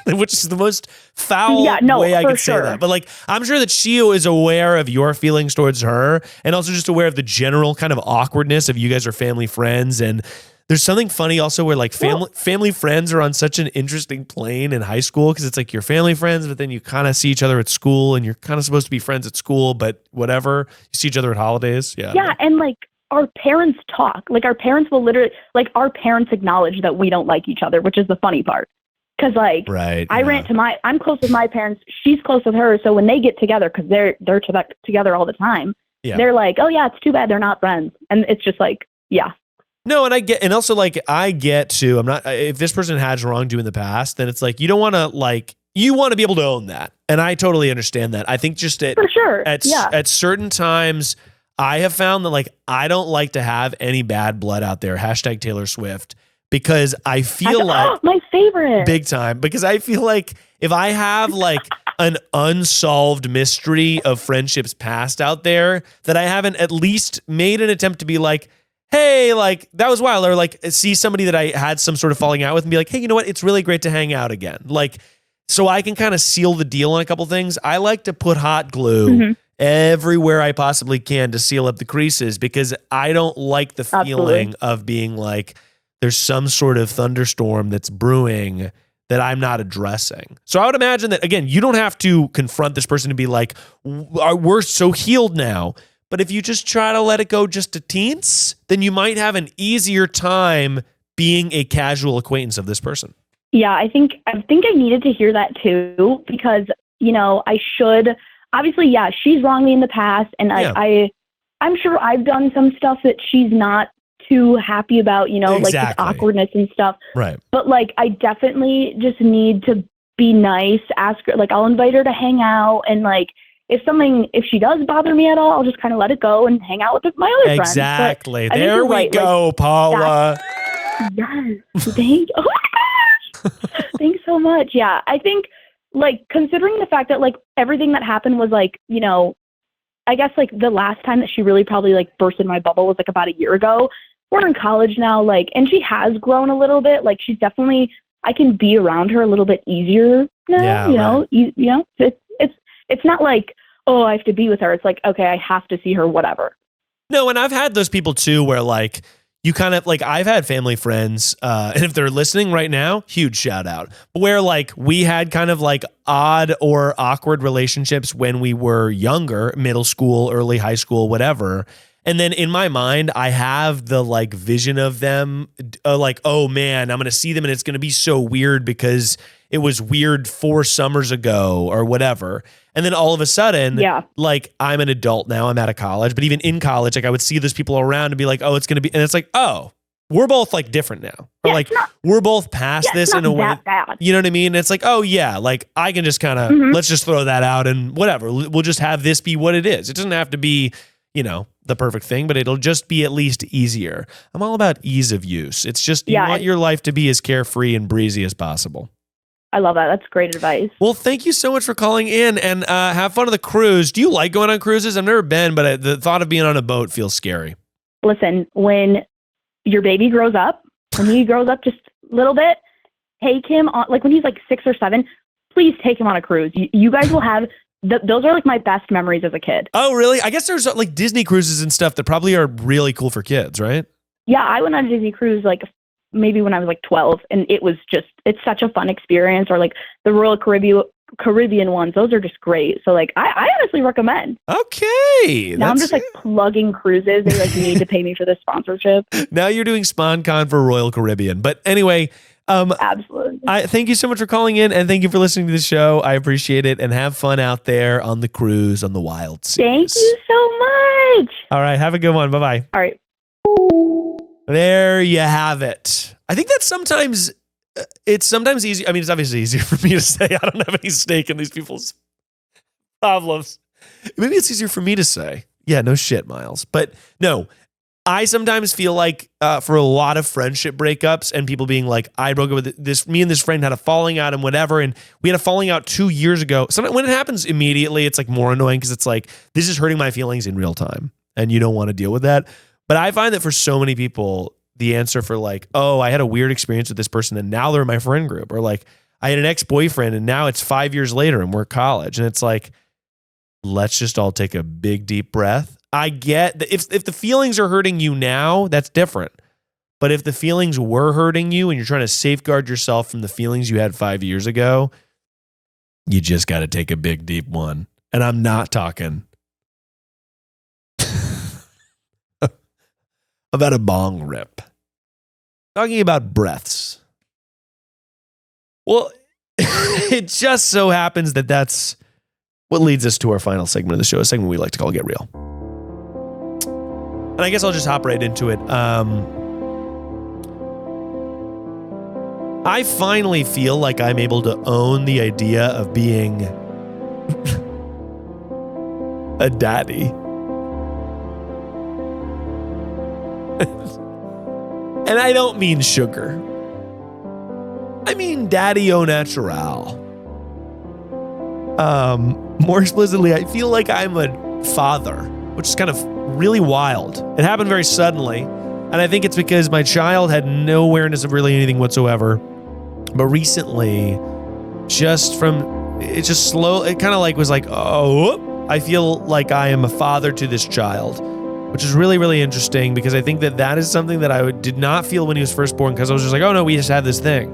which is the most foul way I could say that. But like, I'm sure that she is aware of your feelings towards her, and also just aware of the general kind of awkwardness of you guys are family friends. And there's something funny also where like family friends are on such an interesting plane in high school, because it's like you're family friends, but then you kind of see each other at school, and you're kind of supposed to be friends at school, but whatever. You see each other at holidays. Yeah. And like, our parents talk. Like, our parents will literally, like, our parents acknowledge that we don't like each other, which is the funny part. Because like, I'm close with my parents. She's close with her. So when they get together, because they're together all the time, they're like, oh yeah, it's too bad they're not friends. And it's just like, No, and I get too, I'm not, if this person has wronged you in the past, then it's like, you don't want to like you want to be able to own that. And I totally understand that. I think just For sure. at certain times, I have found that like I don't like to have any bad blood out there. # Taylor Swift. Because I feel like my favorite. Big time. Because I feel like if I have like an unsolved mystery of friendships past out there that I haven't at least made an attempt to be like, hey, like that was wild. Or like see somebody that I had some sort of falling out with and be like, hey, you know what? It's really great to hang out again. Like, so I can kind of seal the deal on a couple things. I like to put hot glue everywhere I possibly can to seal up the creases because I don't like the feeling of being like, there's some sort of thunderstorm that's brewing that I'm not addressing. So I would imagine that, again, you don't have to confront this person to be like, we're so healed now. But if you just try to let it go just a teens, then you might have an easier time being a casual acquaintance of this person. Yeah, I think I needed to hear that too because, you know, I should, obviously, yeah, she's wronged me in the past. And I'm sure I've done some stuff that she's not too happy about, you know, like this awkwardness and stuff. Right. But like, I definitely just need to be nice, ask her, like I'll invite her to hang out. And like, if she does bother me at all, I'll just kind of let it go and hang out with my other friends. Exactly. There we go, like, Paula. Yes. Thank oh my gosh. Thanks so much. Yeah. I think like considering the fact that like everything that happened was like, you know, I guess like the last time that she really probably like burst in my bubble was like about a year ago. We're in college now, like, and she has grown a little bit. Like, she's definitely, I can be around her a little bit easier now. You know, it's not like, oh, I have to be with her. It's like, okay, I have to see her, whatever. No, and I've had those people too, where like you kind of like I've had family friends, and if they're listening right now, huge shout out. Where like we had kind of like odd or awkward relationships when we were younger, middle school, early high school, whatever. And then in my mind, I have the like vision of them like, oh man, I'm going to see them and it's going to be so weird because it was weird 4 summers ago or whatever. And then all of a sudden, like I'm an adult now, I'm out of college, but even in college, like I would see those people around and be like, oh, it's going to be, and it's like, oh, we're both like different now. Or like we're both past this in a way. Bad. You know what I mean? It's like, oh yeah, like I can just kind of, let's just throw that out and whatever. We'll just have this be what it is. It doesn't have to be, you know, the perfect thing, but it'll just be at least easier. I'm all about ease of use. It's just, you want your life to be as carefree and breezy as possible. I love that. That's great advice. Well, thank you so much for calling in and have fun on the cruise. Do you like going on cruises? I've never been, but the thought of being on a boat feels scary. Listen, when your baby grows up, when he grows up just a little bit, take him on, like when he's like 6 or 7, please take him on a cruise. You guys will have, those are like my best memories as a kid. Oh, really? I guess there's like Disney cruises and stuff that probably are really cool for kids, right? Yeah, I went on a Disney cruise like maybe when I was like 12, and it's such a fun experience. Or like the Royal Caribbean ones, those are just great. So like I honestly recommend. Okay. Now I'm just like plugging cruises. They like need to pay me for this sponsorship. Now you're doing SponCon for Royal Caribbean. But anyway, absolutely. I thank you so much for calling in and thank you for listening to the show. I appreciate it and have fun out there on the cruise on the wild seas. Thank you so much. All right. Have a good one. Bye-bye. All right. There you have it. I think that sometimes it's easy. I mean, it's obviously easier for me to say I don't have any stake in these people's problems. Maybe it's easier for me to say, yeah, no shit, Miles. But no, I sometimes feel like for a lot of friendship breakups and people being like, I broke up with this, me and this friend had a falling out and whatever. And we had a falling out 2 years ago. Sometimes when it happens immediately, it's like more annoying because it's like, this is hurting my feelings in real time and you don't want to deal with that. But I find that for so many people, the answer for like, oh, I had a weird experience with this person and now they're in my friend group, or like I had an ex-boyfriend and now it's 5 years later and we're at college. And it's like, let's just all take a big, deep breath. I get that if the feelings are hurting you now, that's different. But if the feelings were hurting you and you're trying to safeguard yourself from the feelings you had 5 years ago, you just got to take a big, deep one. And I'm not talking about a bong rip. Talking about breaths. Well, it just so happens that that's what leads us to our final segment of the show, a segment we like to call Get Real. And I guess I'll just hop right into it. I finally feel like I'm able to own the idea of being a daddy. And I don't mean sugar. I mean daddy au natural. More explicitly, I feel like I'm a father, which is kind of really wild. It happened very suddenly, and I think it's because my child had no awareness of really anything whatsoever. But recently, it just kind of like was like, oh, I feel like I am a father to this child, which is really, really interesting because I think that is something that I did not feel when he was first born, because I was just like, oh no, we just had this thing.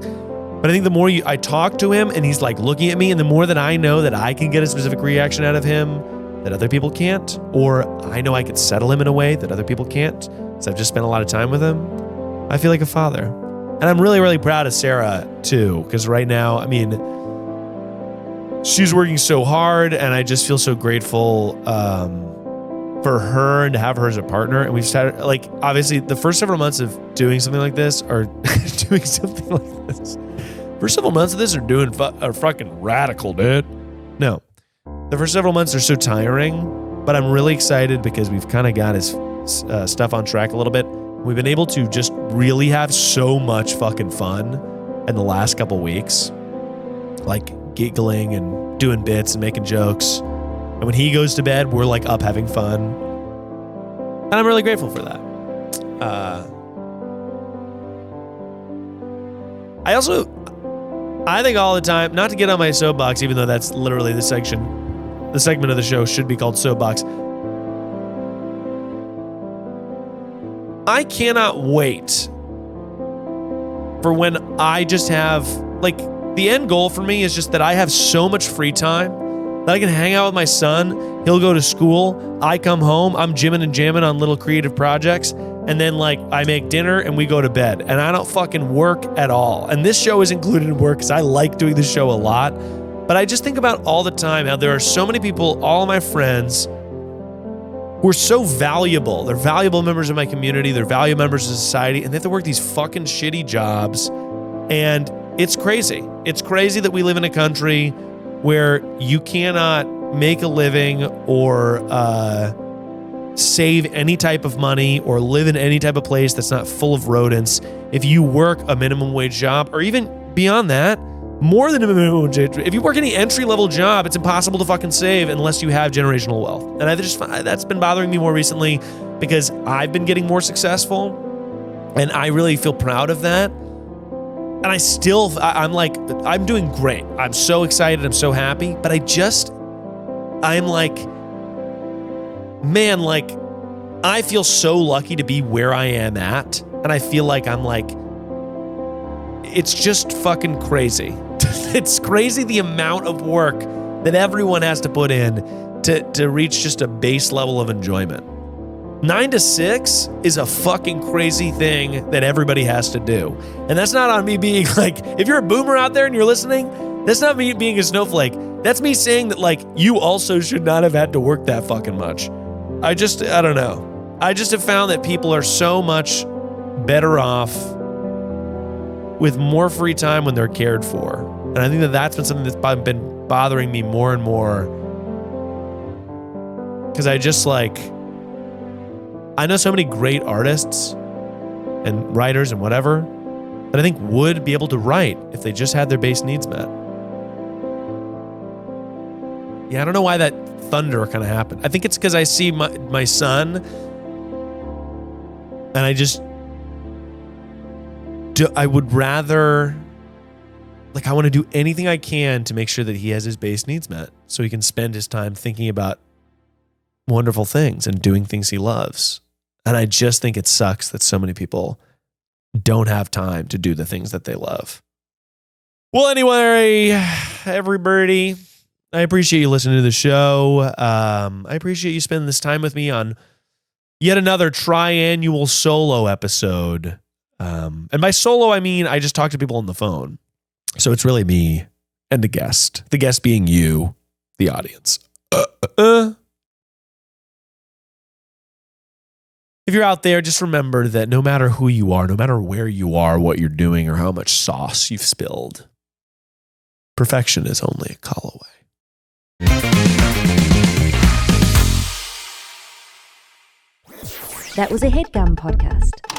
But I think the more I talk to him and he's like looking at me, and the more that I know that I can get a specific reaction out of him that other people can't, or I know I could settle him in a way that other people can't, because I've just spent a lot of time with him, I feel like a father. And I'm really, really proud of Sarah too, because right now, I mean, she's working so hard, and I just feel so grateful for her and to have her as a partner. And we've started, like, obviously the first several months of doing something like this First several months of this are fucking radical, dude. No. The first several months are so tiring, but I'm really excited because we've kind of got his stuff on track a little bit. We've been able to just really have so much fucking fun in the last couple weeks. Like giggling and doing bits and making jokes. And when he goes to bed, we're like up having fun. And I'm really grateful for that. I think all the time, not to get on my soapbox, even though that's literally the segment of the show should be called Soapbox. I cannot wait for when I just have, like, the end goal for me is just that I have so much free time that I can hang out with my son. He'll go to school. I come home. I'm jimming and jamming on little creative projects. And then, like, I make dinner and we go to bed. And I don't fucking work at all. And this show is included in work because I like doing this show a lot. But I just think about all the time how there are so many people, all of my friends, who are so valuable. They're valuable members of my community. They're valuable members of society. And they have to work these fucking shitty jobs. And it's crazy. It's crazy that we live in a country where you cannot make a living or save any type of money or live in any type of place that's not full of rodents if you work a minimum wage job, or even beyond that, more than a minimum wage. If you work any entry-level job, it's impossible to fucking save unless you have generational wealth. And I just that's been bothering me more recently because I've been getting more successful, and I really feel proud of that. And I'm like, I'm doing great. I'm so excited. I'm so happy. But I'm like, man, like, I feel so lucky to be where I am at. And I feel like I'm like, it's just fucking crazy. It's crazy the amount of work that everyone has to put in to reach just a base level of enjoyment. 9 to 6 is a fucking crazy thing that everybody has to do. And that's not on me being like, if you're a boomer out there and you're listening, that's not me being a snowflake. That's me saying that, like, you also should not have had to work that fucking much. I don't know. I just have found that people are so much better off with more free time when they're cared for. And I think that that's been something that's been bothering me more and more. Because I know so many great artists and writers and whatever that I think would be able to write if they just had their base needs met. Yeah, I don't know why that thunder kind of happened. I think it's because I see my son, and I would rather, like, I want to do anything I can to make sure that he has his base needs met so he can spend his time thinking about wonderful things and doing things he loves. And I just think it sucks that so many people don't have time to do the things that they love. Well, anyway, everybody, I appreciate you listening to the show. I appreciate you spending this time with me on yet another Triannual Solo episode. And by solo, I mean I just talk to people on the phone. So it's really me and the guest being you, the audience. If you're out there, just remember that no matter who you are, no matter where you are, what you're doing, or how much sauce you've spilled, perfection is only a call away. That was a Headgum podcast.